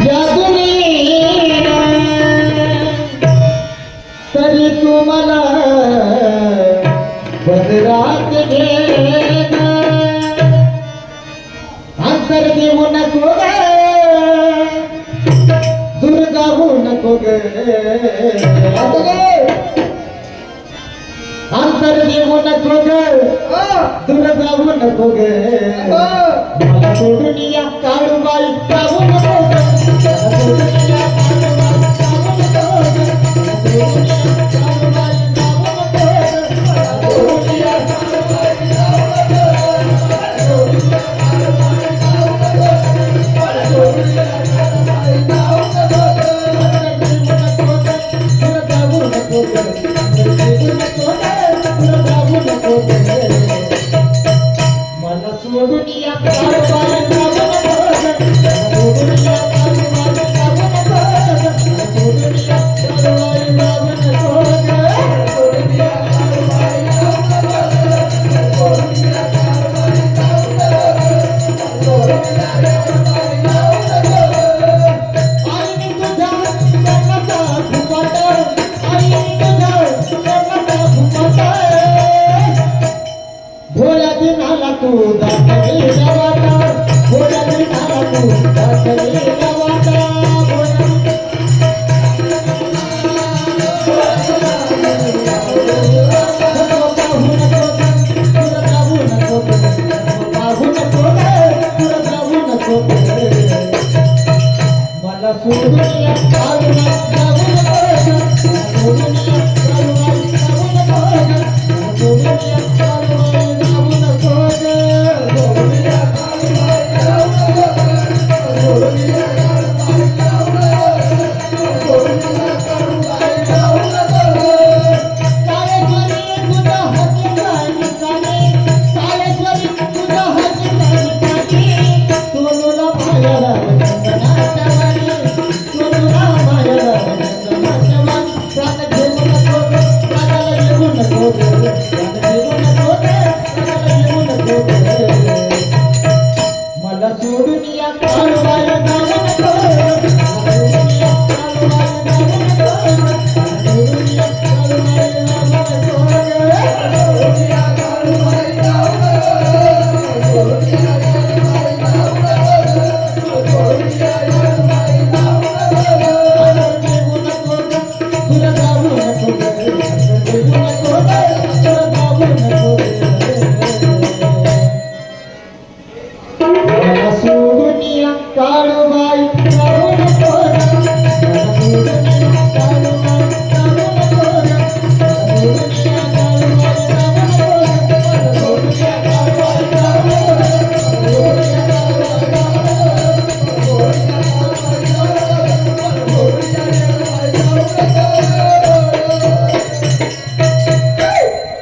या दुनियेत तरी तू मला बदरात घेन अंतर देऊ नको ग दुर्गावू नको ग अंतर देऊ नको ग दुर्गावू नको ग मला सोडून या काळूबाई जाऊ नको ग मला सोडून या काळूबाई जाऊ नको ग मला सोडून या काळूबाई जाऊ नको ग मला सोडून या काळूबाई जाऊ नको मला सोडून या काळूबाई जाऊ नको मला सोडून या काळूबाई जाऊ नको दुर्गावू नको ग दुर्गावू नको ग दुर्गावू नको ग मला सोडून या काळूबाई जाऊ नको मला सोडून या काळूबाई जाऊ नको मला सोडून या काळूबाई जाऊ नको सोडून या काळूबाई जाऊ नको सोडून या काळूबाई जाऊ नको सोडून या काळूबाई जाऊ नको आई तुझ्या प्रेमाचा फुफाट आई तुझ्या प्रेमाचा फुफाट भोळ्या दिनाला तू दाखलेला वाटा भोळ्या दिनाला तू दाखलेला वाटा मला सोडून या